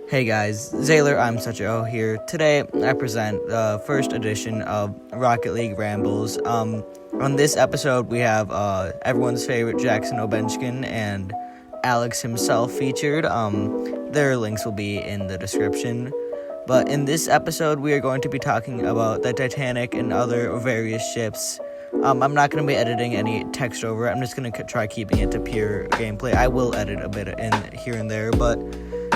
Hey guys, Zaylor, I'm Such O here. Today I present the first edition of Rocket League Rambles. On this episode we have everyone's favorite Jackson Obenchkin and Alex himself featured. Their links will be in the description. But in this episode we are going to be talking about the Titanic and other various ships. I'm not going to be editing any text over it. I'm just going to try keeping it to pure gameplay. I will edit a bit in here and there, but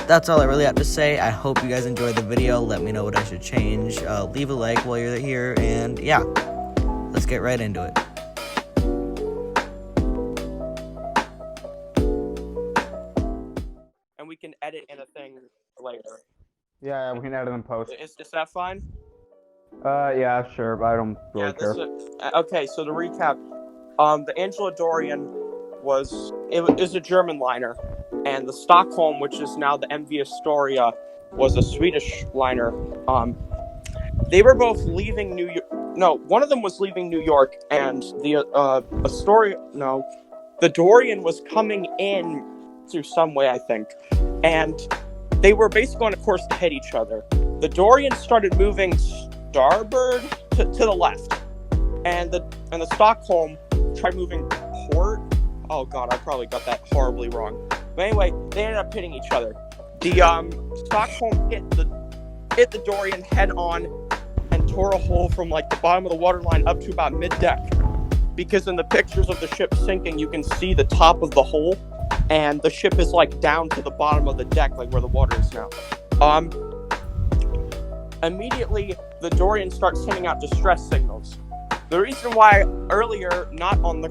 that's all I really have to say. I hope you guys enjoyed the video. Let me know what I should change. Leave a like while you're here, and yeah, let's get right into it. And we can edit in a thing later. Yeah, we can edit in post. Is that fine? Yeah, sure, but I don't really care. Okay, so to recap, the Angela Dorian was a German liner, and the Stockholm, which is now the MV Astoria, was a Swedish liner. They were both leaving New York. No, one of them was leaving New York, and the Dorian was coming in through some way, I think, and they were basically on a course to hit each other. The Dorian started moving starboard to the left, and the Stockholm tried moving port. Oh god, I probably got that horribly wrong. But anyway, they ended up hitting each other. The Stockholm hit the Dorian head on and tore a hole from like the bottom of the waterline up to about mid-deck. Because in the pictures of the ship sinking, you can see the top of the hole, and the ship is like down to the bottom of the deck, like where the water is now. Immediately, the Dorian starts sending out distress signals. The reason why earlier, not on the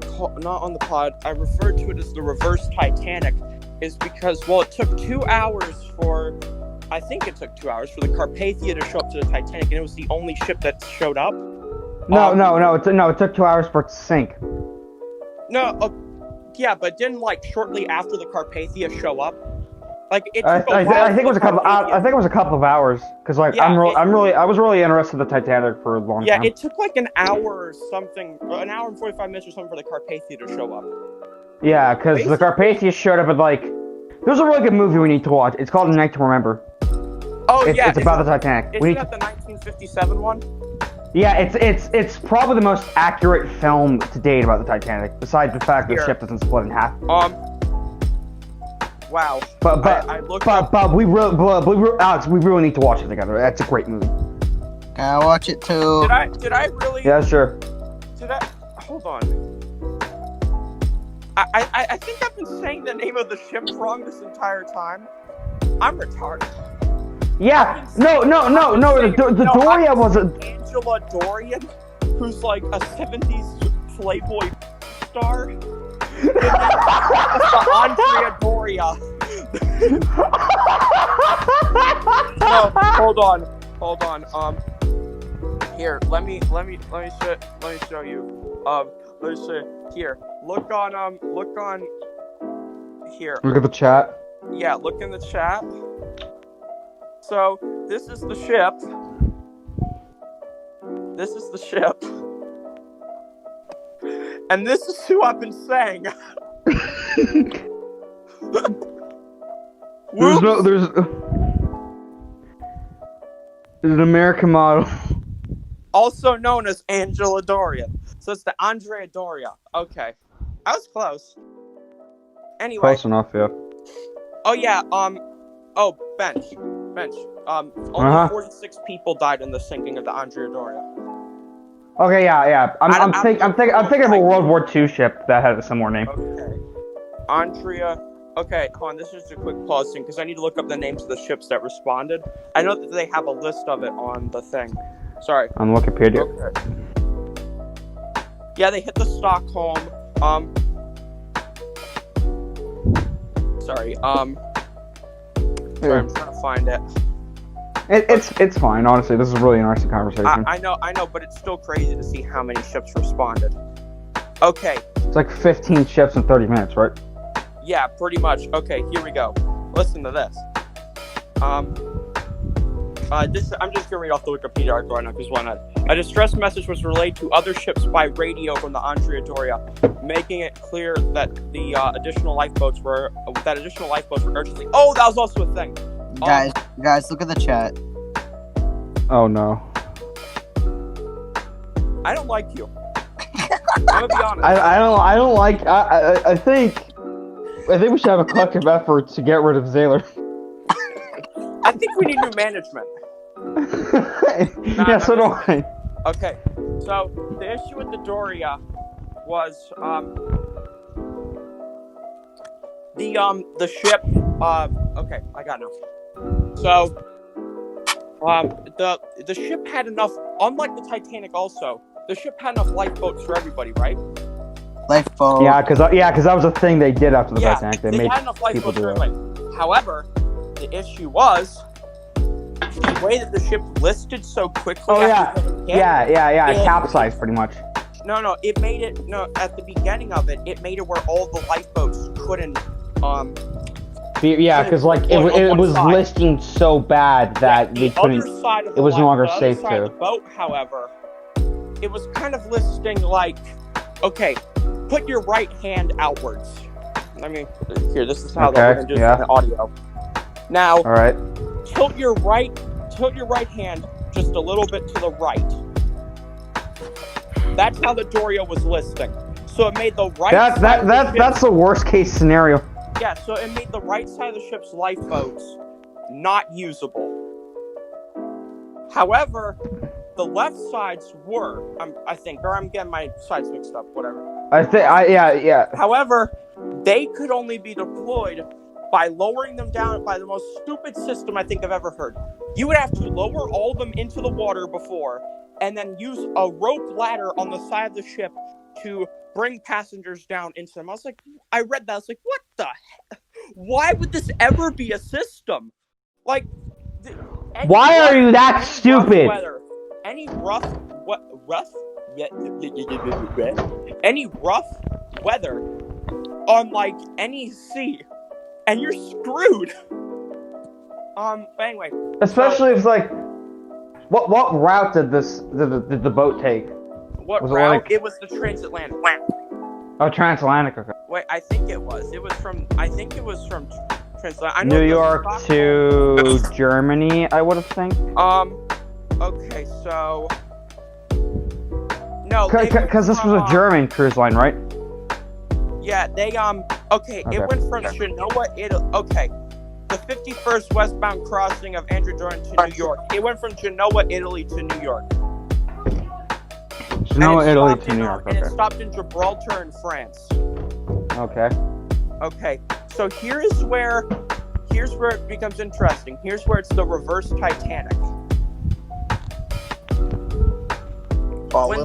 pod, I referred to it as the reverse Titanic, is because, well, it took 2 hours for the Carpathia to show up to the Titanic, and it was the only ship that showed up. It took 2 hours for it to sink. Yeah, but didn't shortly after the Carpathia show up? Like it. I think it was a couple. I think it was a couple of hours because I was really interested in the Titanic for a long time. Yeah, it took like an hour or something, an hour and 45 minutes or something for the Carpathia to show up. Yeah, because the Carpathia showed up at there's a really good movie we need to watch. It's called A Night to Remember. Oh it's about the Titanic. Isn't that the 1957 one? Yeah, it's probably the most accurate film to date about the Titanic, besides the fact that the ship doesn't split in half. Wow. But we really, Alex, we really need to watch it together. That's a great movie. I'll watch it too. Did I really? Yeah, sure. Hold on. I think I've been saying the name of the ship wrong this entire time. I'm retarded. Yeah. No. The Doria was a Angela Dorian, who's like a 70s Playboy star. The Andrea Doria. No, hold on. Here, let me show you. Let me show. Here, look on. Here. Look at the chat. Yeah, look in the chat. So this is the ship. And this is who I've been saying. There's an American model. Also known as Angela Dorian. So it's the Andrea Doria. Okay. I was close. Anyway. Close enough, yeah. Oh yeah, bench. Only 46 people died in the sinking of the Andrea Doria. Okay, yeah. I'm thinking of a World War II ship that had a similar name. Okay. Andrea. Okay, hold on. This is just a quick pause thing because I need to look up the names of the ships that responded. I know that they have a list of it on the thing. Sorry. On Wikipedia. Okay. Yeah, they hit the Stockholm. Sorry. I'm trying to find it. It's fine, honestly. This is a really interesting conversation. I know, but it's still crazy to see how many ships responded. Okay. It's like 15 ships in 30 minutes, right? Yeah, pretty much. Okay, here we go. Listen to this. I'm just gonna read off the Wikipedia article right now because why not? A distress message was relayed to other ships by radio from the Andrea Doria, making it clear that the additional lifeboats were urgently. Oh, that was also a thing. Guys, look at the chat. Oh no. I don't like you. I'm gonna be honest. I don't like. I think we should have a collective effort to get rid of Zaylor. I think we need new management. Yeah, so do I. Okay, so the issue with the Doria was the ship. Okay, I got enough. So the ship had enough. Unlike the Titanic, also the ship had enough lifeboats for everybody, right? Lifeboat. Yeah, because that was a thing they did after the Titanic. They made had enough people lifeboats do for it. everybody. However, the issue was the way that the ship listed so quickly. Oh after the hit, It capsized pretty much. No, it made it. No, at the beginning of it, it made it where all the lifeboats couldn't. Yeah, because like it was listing so bad that they couldn't. It was no longer safe to. The other side of the boat, however, it was kind of listing like, okay, put your right hand outwards. I mean, here, this is how they're going to do the audio. Now, all right. Tilt your right hand just a little bit to the right. That's how the Doria was listing. So it made the right side that's the worst case scenario. Yeah, so it made the right side of the ship's lifeboats not usable. However, the left sides were, I think, or I'm getting my sides mixed up, whatever. Yeah. However, they could only be deployed by lowering them down by the most stupid system I think I've ever heard. You would have to lower all of them into the water before, and then use a rope ladder on the side of the ship to bring passengers down into them. I read that. I was like, what the heck? Why would this ever be a system? Like, why are you that stupid? Any rough weather on like any sea, and you're screwed. But anyway. Especially if it's like, what route did the boat take? What route? It was the transatlantic. Oh, transatlantic. Okay. Wait, I think it was. It was from transatlantic. New York to Germany, I would think. Okay, so no, because this was a German cruise line, right? Yeah, okay. It went from Genoa, Italy. Okay, the 51st westbound crossing of Andrew Jordan to New York. It went from Genoa, Italy to New York. Genoa, Italy to New York. And it stopped in Gibraltar in France. Okay. Okay. So here's where it becomes interesting. Here's where it's the reverse Titanic. When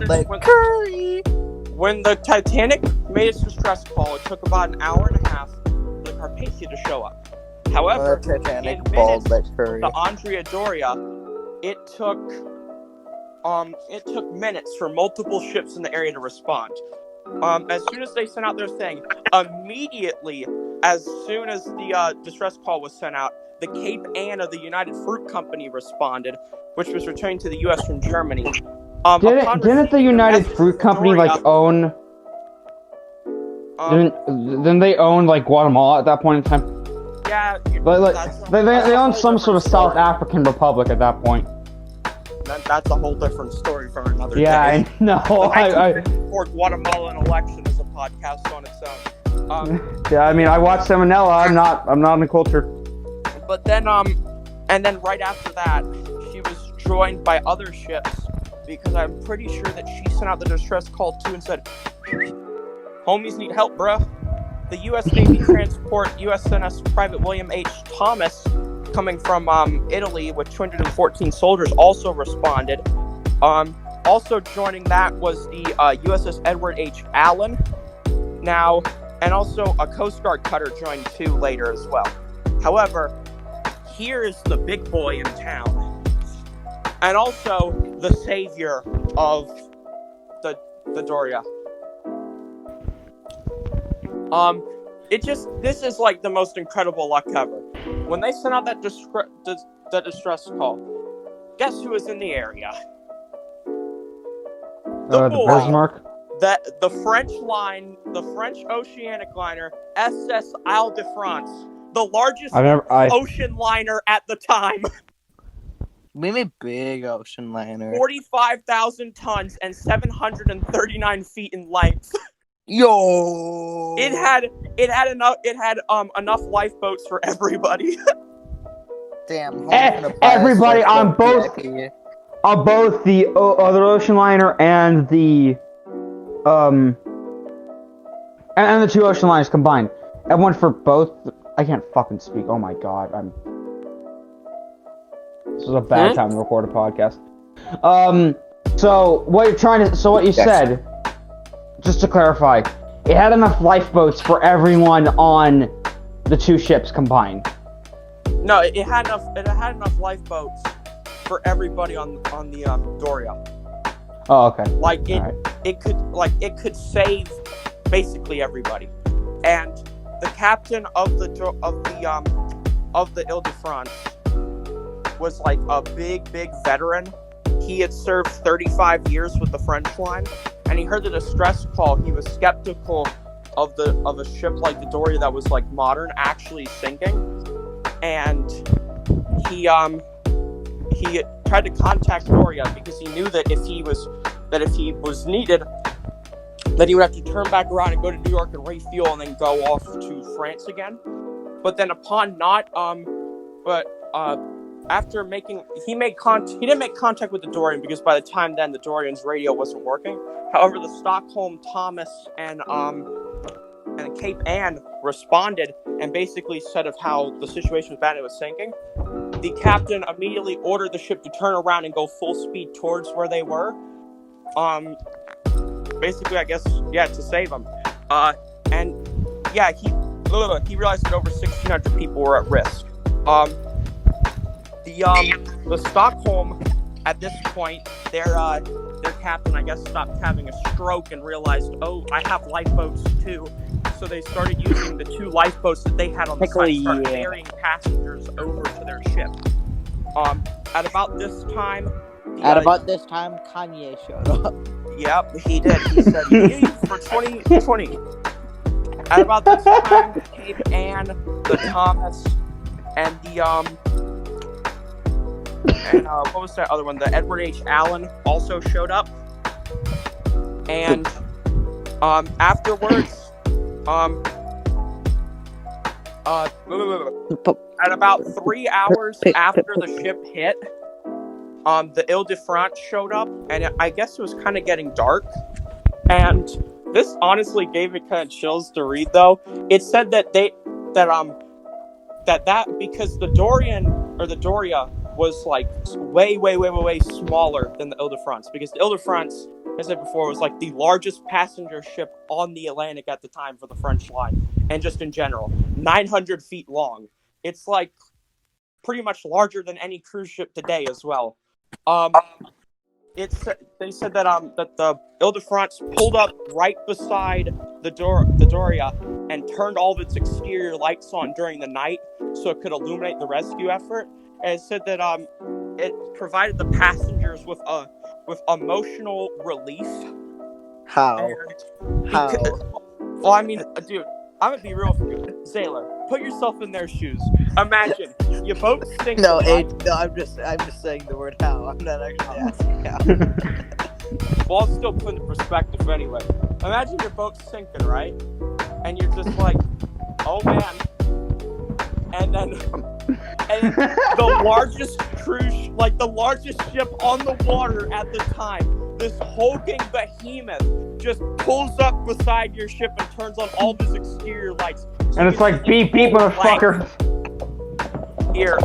the Titanic made its distress call, it took about an hour and a half for the Carpathia to show up. However, in minutes, the Andrea Doria, it took minutes for multiple ships in the area to respond. As soon as they sent out their thing, immediately, as soon as the distress call was sent out, the Cape Ann of the United Fruit Company responded, which was returning to the U.S. from Germany. Didn't the United Fruit Company own? Didn't they own like Guatemala at that point in time? Yeah, they owned some sort of South African republic at that point. That's a whole different story from another day. Yeah, I know. For Guatemalan election is a podcast on its own. Yeah, I mean, I watched Salmonella. I'm not in the culture. But then, and then right after that, she was joined by other ships because I'm pretty sure that she sent out the distress call too and said, "Homies need help, bruh." The U.S. Navy transport USNS Private William H. Thomas, coming from Italy with 214 soldiers, also responded. Also joining that was the USS Edward H. Allen. Now, and also a Coast Guard cutter joined too later as well. However, here is the big boy in town, and also the savior of the Doria. This is like the most incredible luck ever. When they sent out that distress call, guess who was in the area? The Bismarck? The French oceanic liner SS Isle de France the largest ocean liner at the time. Maybe big ocean liner. 45,000 tons and 739 feet in length. Yo. It had enough lifeboats for everybody. Damn. Everybody on both the other ocean liner and the and the two ocean liners combined. Everyone for both. I can't fucking speak. Oh my god, this is a bad time to record a podcast. So what you said, just to clarify, it had enough lifeboats for everyone on the two ships combined. No, it had enough lifeboats for everybody on the Doria. Oh, okay. It could save basically everybody. And the captain of the Ile-de-France was like a big veteran. He had served 35 years with the French line, and he heard the distress call. He was skeptical of a ship like the Doria that was like modern actually sinking. And he tried to contact Doria because he knew that if he was needed, that he would have to turn back around and go to New York and refuel and then go off to France again. But then after he didn't make contact with the Dorian because by the time then the Dorian's radio wasn't working. However, the Stockholm, Thomas, and Cape Ann responded and basically said of how the situation was bad and it was sinking. The captain immediately ordered the ship to turn around and go full speed towards where they were. Basically, I guess, to save them. He realized that over 1,600 people were at risk. The Stockholm, at this point, their captain, I guess, stopped having a stroke and realized, oh, I have lifeboats too. So they started using the two lifeboats that they had on the side to start ferrying passengers over to their ship. At about this time, Kanye showed up. Yep, he did. He said, "Leave for 2020." At about this time, Cape Ann, the Thomas, and what was that other one? The Edward H. Allen also showed up. And afterwards, at about 3 hours after the ship hit, the Ile-de-France showed up, and I guess it was kind of getting dark. And this honestly gave me kind of chills to read, though. It said that because the Dorian or the Doria was like way smaller than the Ile-de-France, because the Ile-de-France, as I said before, was like the largest passenger ship on the Atlantic at the time for the French line, and just in general, 900 feet long. It's like pretty much larger than any cruise ship today as well. They said that the Ile-de-France pulled up right beside the Doria and turned all of its exterior lights on during the night so it could illuminate the rescue effort. And it said that it provided the passengers with emotional relief. How? Well, I mean, dude, I'm gonna be real with you. Sailor, put yourself in their shoes. Imagine your boat sinks. No, I'm just saying the word how. I'm not actually asking how. Well, I'll still put it in perspective anyway. Imagine your boat's sinking, right? And you're just like, oh man. And then the largest the largest ship on the water at the time, this hulking behemoth just pulls up beside your ship and turns on all of his exterior lights. So and it's like, beep, motherfucker. Here,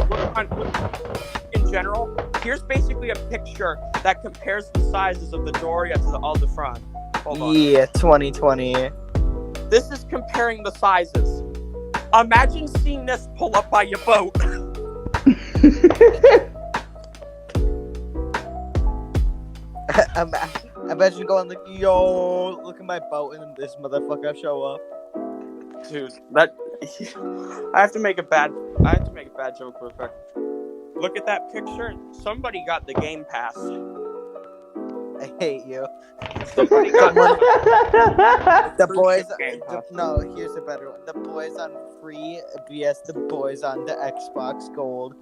in general, here's basically a picture that compares the sizes of the Doria to the Ile-de-France. Hold on. Yeah, 2020. This is comparing the sizes. Imagine seeing this pull up by your boat. Imagine going like, yo, look at my boat, and then this motherfucker show up. Dude, I have to make a bad joke real quick. Look at that picture. Somebody got the Game Pass. I hate you. Somebody got the boys. No, here's a better one. The boys on free BS the boys on the Xbox Gold.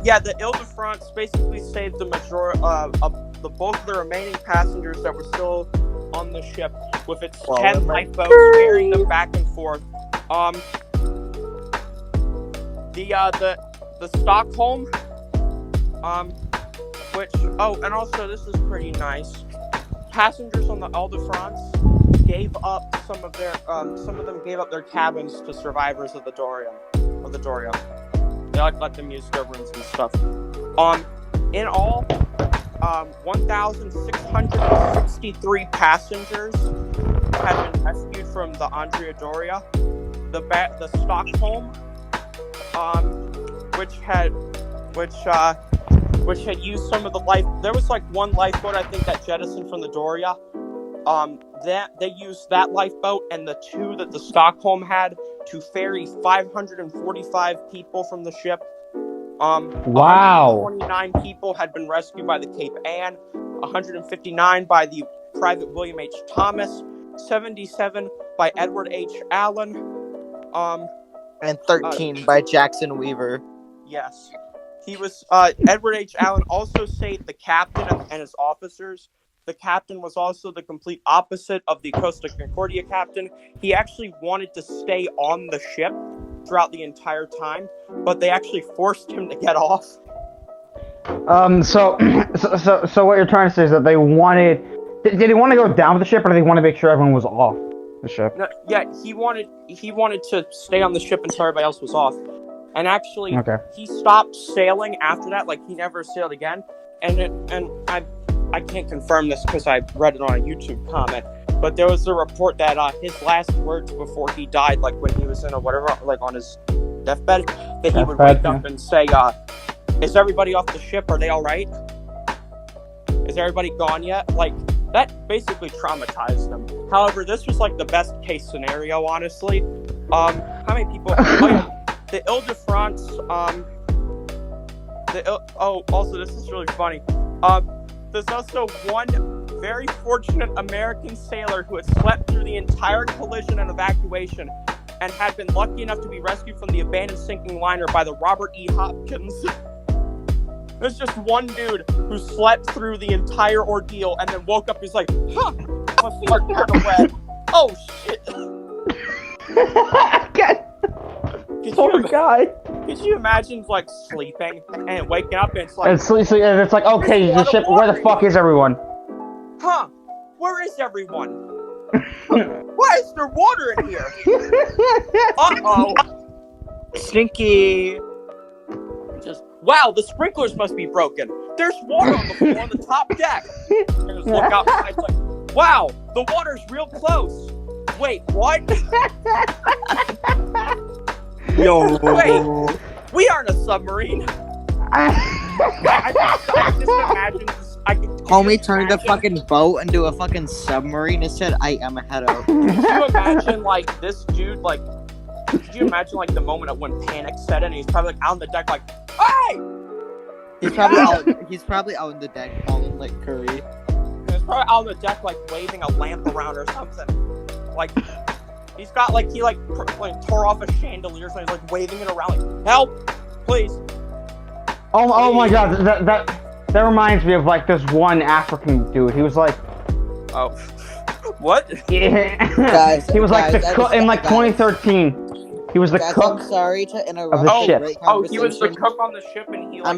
Yeah, the Ile-de-France basically saved the majority of the bulk of the remaining passengers that were still on the ship, with its 10 lifeboats carrying them back and forth. The Stockholm, which and also this is pretty nice. Passengers on the Ile-de-France gave up some of them gave up their cabins to survivors of the Doria. They let them use their rooms and stuff. In all, 1,663 passengers have been rescued from the Andrea Doria. The Stockholm, which had used some of the life. There was like one lifeboat I think that jettisoned from the Doria. That they used that lifeboat and the two that the Stockholm had to ferry 545 people from the ship. Wow. 129 people had been rescued by the Cape Ann, 159 by the Private William H. Thomas, 77 by Edward H. Allen, and 13 by Jackson Weaver. Yes. He was, Edward H. Allen also saved the captain and his officers. The captain was also the complete opposite of the Costa Concordia captain. He actually wanted to stay on the ship throughout the entire time, but they actually forced him to get off. So what you're trying to say is that they wanted... Did he want to go down with the ship, or did they want to make sure everyone was off the ship? No, yeah, he wanted to stay on the ship until everybody else was off. And actually, He stopped sailing after that. Like, he never sailed again. And I can't confirm this because I read it on a YouTube comment, but there was a report that his last words before he died, like when he was in on his deathbed, that he would wake up and say, "Is everybody off the ship? Are they all right? Is everybody gone yet?" Like, that basically traumatized them. However, this was like the best case scenario, honestly. How many people? The Ile-de-France. Also, this is really funny. There's also one very fortunate American sailor who had slept through the entire collision and evacuation and had been lucky enough to be rescued from the abandoned sinking liner by the Robert E. Hopkins. There's just one dude who slept through the entire ordeal and then woke up. He's like, "Huh, my feet are kind of wet. Oh shit!" Could you imagine like sleeping and waking up and it's like, and it's like, okay, the ship. Where the fuck is everyone? Huh? Where is everyone? Why is there water in here? Uh-oh. Stinky. Just, wow, the sprinklers must be broken. There's water on the floor on the top deck. And just look outside, it's like, wow, the water's real close. Wait, what? Yo. Wait, we aren't a submarine. I just imagine this. Homie turned a fucking boat into a fucking submarine and said, "I am a heado." Could you imagine, like, this dude, like, could you imagine, like, the moment when panic set in and he's probably, like, out on the deck, like, "Hey!" He's probably out on the deck calling, like, Curry. He's probably out on the deck, like, waving a lamp around or something. Like, he's got, like, he, like, tore off a chandelier, so he's, like, waving it around, like, "Help! Please!" Oh my god, that reminds me of, like, this one African dude. He was like... Oh. What? Yeah. Guys, he was like the cook in, like, 2013. He was the cook. I'm sorry to interrupt of the ship. He was the cook on the ship, and he, like,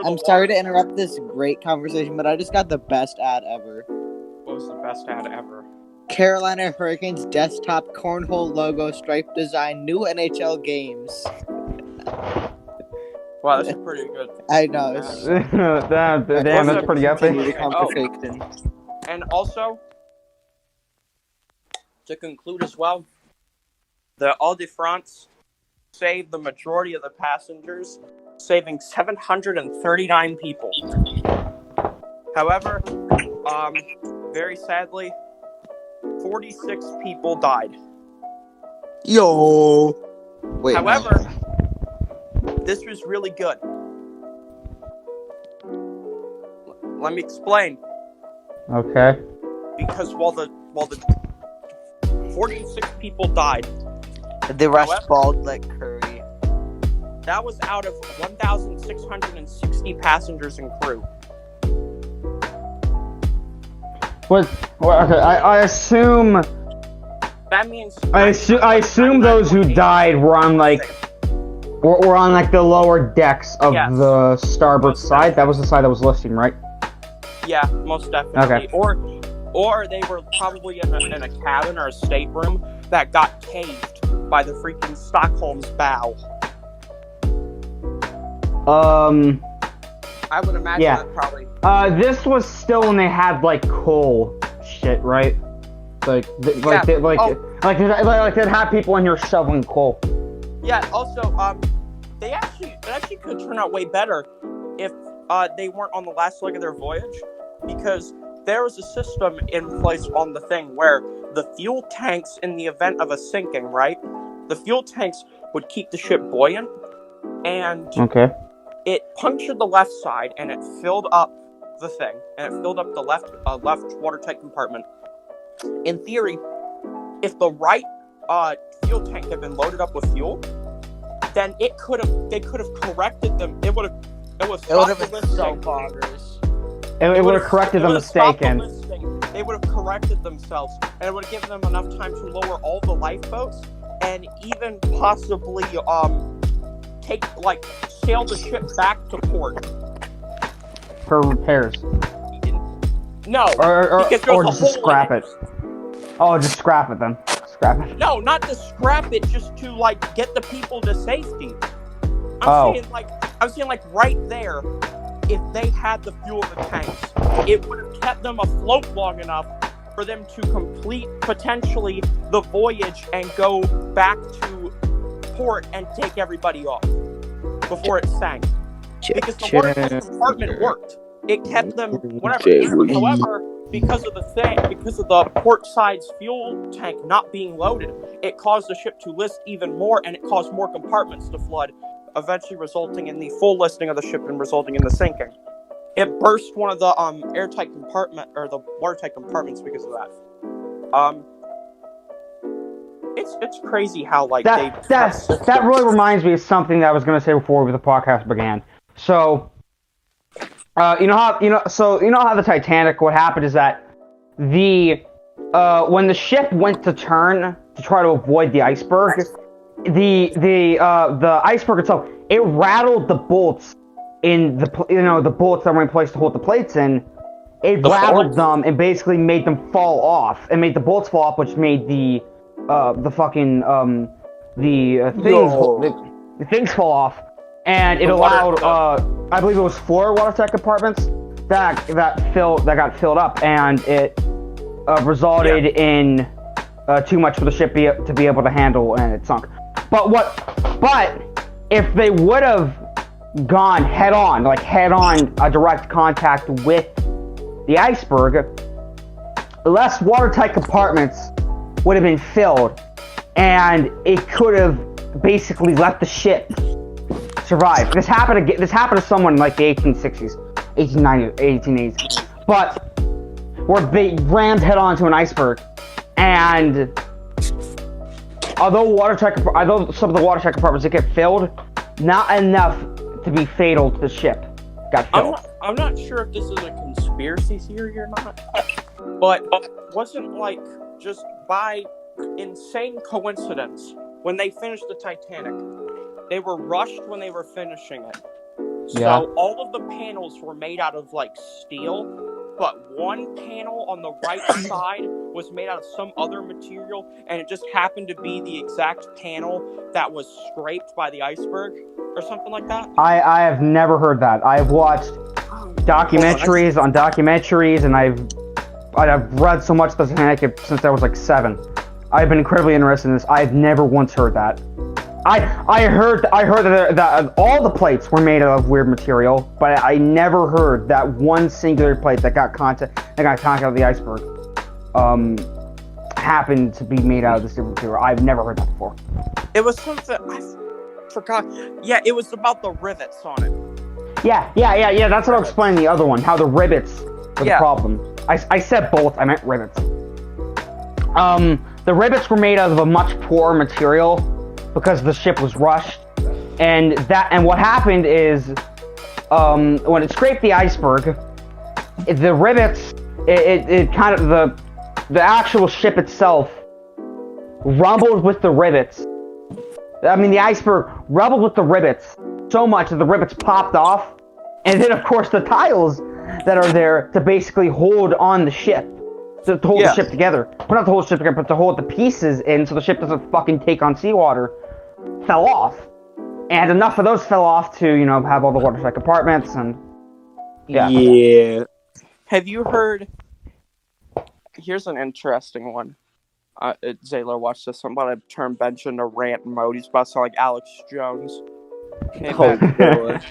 I'm sorry to interrupt this great conversation, but I just got the best ad ever. What was the best ad ever? Carolina Hurricanes desktop cornhole logo stripe design, new NHL games. Wow, that's pretty good. I know. Damn, that's pretty epic. And also, to conclude as well, the Ile-de-France saved the majority of the passengers, saving 739 people. However, very sadly, 46 people died. Yo. Wait. However, this was really good. Let me explain. Okay. Because while the 46 people died. The rest However- bald like Curry. That was out of 1,660 passengers and crew. Okay, I assume That means I assume those who died were on like the lower decks of Yes. the starboard side. That was the side that was listing, right? Yeah, most definitely. Okay. Or they were probably in a cabin or a stateroom that got caved by the freaking Stockholm's bow. I would imagine Yeah. that probably. This was still when they had like coal shit, right? Like they'd have people in here shoveling coal. Yeah. Also, it actually could turn out way better if they weren't on the last leg of their voyage, because there was a system in place on the thing where the fuel tanks, in the event of a sinking, right? The fuel tanks would keep the ship buoyant, and Okay. it punctured the left side, and it filled up the thing, and it filled up the left watertight compartment. In theory, if the right fuel tank had been loaded up with fuel, then they could have corrected them. It would have stopped the been so listing. boggers. It would have corrected the mistake and They would have corrected themselves, and it would have given them enough time to lower all the lifeboats and even possibly sail the ship back to port. for repairs. No, Or because there was a just hole in scrap it. Oh, just scrap it then. Scrap it. No, not to scrap it, just to get the people to safety. Oh. I'm saying right there, if they had the fuel in the tanks, it would have kept them afloat long enough for them to complete potentially the voyage and go back to port and take everybody off before it sank. Because the watertight compartment worked. It kept them whatever. However, because of the port side's fuel tank not being loaded, it caused the ship to list even more, and it caused more compartments to flood, eventually resulting in the full listing of the ship and resulting in the sinking. It burst one of the airtight compartment or the watertight compartments because of that. It's crazy how that really reminds me of something that I was going to say before the podcast began. So, you know how the Titanic, what happened is that when the ship went to turn to try to avoid the iceberg, the iceberg itself, it rattled the bolts in the bolts that were in place to hold the plates in. It rattled them and basically made them fall off, and made the bolts fall off, which made the things fall off, and it allowed I believe it was 4 watertight compartments that got filled up, and it resulted in too much for the ship to be able to handle, and it sunk. But if they would have gone head on a direct contact with the iceberg, less watertight compartments would have been filled, and it could have basically let the ship survive. This happened to someone in the 1860s, 1890s, 1880s, but where they rammed head on to an iceberg, and although some of the watertight compartments did get filled, not enough to be fatal to the ship got filled. I'm not sure if this is a conspiracy theory or not, but wasn't just by insane coincidence, when they finished the Titanic, they were rushed when they were finishing it. So all of the panels were made out of steel, but one panel on the right side was made out of some other material, and it just happened to be the exact panel that was scraped by the iceberg or something like that. I have never heard that. I've watched documentaries on documentaries, and I've read so much about Titanic since I was 7. I've been incredibly interested in this. I've never once heard that. I heard that all the plates were made out of weird material, but I never heard that one singular plate that got contact with the iceberg happened to be made out of this different material. I've never heard that before. It was something I forgot. Yeah, it was about the rivets on it. Yeah. That's what I was explaining the other one. How the rivets were the problem. I said bolts. I meant rivets. the rivets were made out of a much poorer material because the ship was rushed, and what happened is, when it scraped the iceberg, the rivets, it kind of the actual ship itself rumbled with the rivets. I mean, the iceberg rumbled with the rivets so much that the rivets popped off, and then of course the tiles that are there to basically hold on the ship, to hold the ship together. Well, not to hold the ship together, but to hold the pieces in so the ship doesn't fucking take on seawater, fell off. And enough of those fell off to, you know, have all the watertight compartments and... Yeah. Have you heard... Here's an interesting one. Zaylor, watch this. I'm about to turn Bench into rant mode. He's about to sound like Alex Jones. Hey, Ben.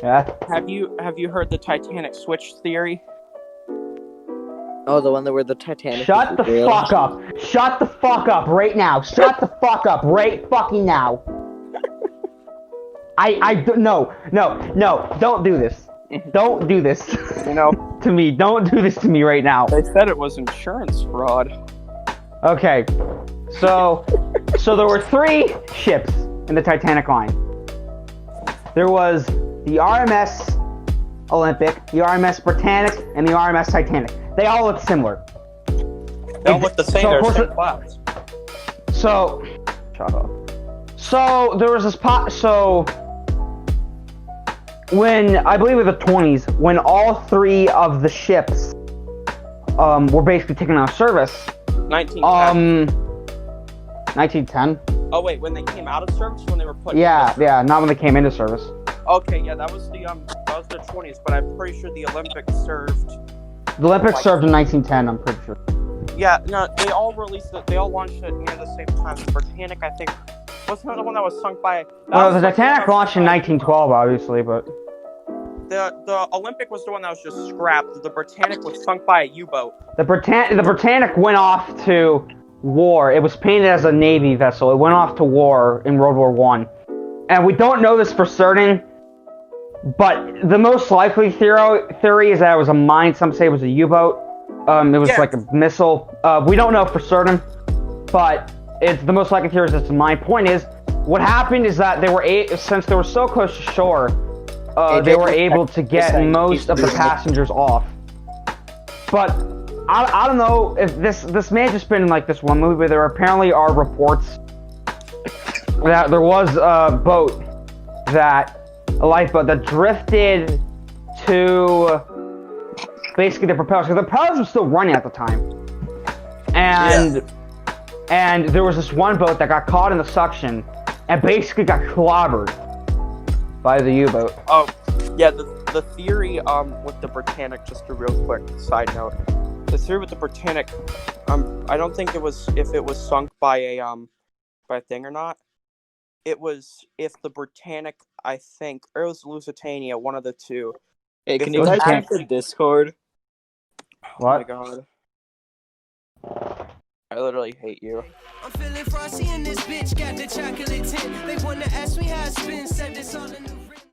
Yeah? Have you heard the Titanic switch theory? Oh, the one that where the Titanic. Shut the fuck up! Shut the fuck up right now! Shut the fuck up right fucking now! No, don't do this. Don't do this. You know, to me. Don't do this to me right now. they said it was insurance fraud. Okay, so there were 3 ships in the Titanic line. There was the RMS Olympic, the RMS Britannic, and the RMS Titanic. They all look similar. They all look the same. They're same class. So, shut up. So there was this when, I believe in the 20s, when all 3 of the ships were basically taken out of service. 1910. 1910? Oh wait, when they came out of service, when they were put. Yeah, not when they came into service. Okay, yeah, that was the 20s, but I'm pretty sure the Olympics served. The Olympics served in 1910, I'm pretty sure. Yeah, no, they all released it. They all launched it near the same time. The Britannic, I think, wasn't that the one that was sunk by. Well, the Titanic launched in 1912, obviously, but the Olympic was the one that was just scrapped. The Britannic was sunk by a U-boat. the Britannic went off to war. It was painted as a Navy vessel. It went off to war in World War I. And we don't know this for certain, but the most likely theory is that it was a mine. Some say it was a U-boat. It was like a missile. We don't know for certain, but it's the most likely theory is it's a mine. Point is, what happened is that since they were so close to shore, they were able to get most of the passengers off. But I don't know if this may have just been like this one movie, but there apparently are reports that there was a lifeboat that drifted to basically the propellers, because the propellers were still running at the time. And there was this one boat that got caught in the suction and basically got clobbered by the U-boat. Oh, yeah, the theory with the Britannic, just a real quick side note. The theory with the Britannic, I don't think it was if it was sunk by a thing or not. It was if the Britannic, I think, or it was Lusitania, one of the two. Hey, can you guys check the Discord? What? Oh my god. I literally hate you. I'm feeling frosty in this bitch, got the chocolate tint. They wanna ask me how I spin, said this all in the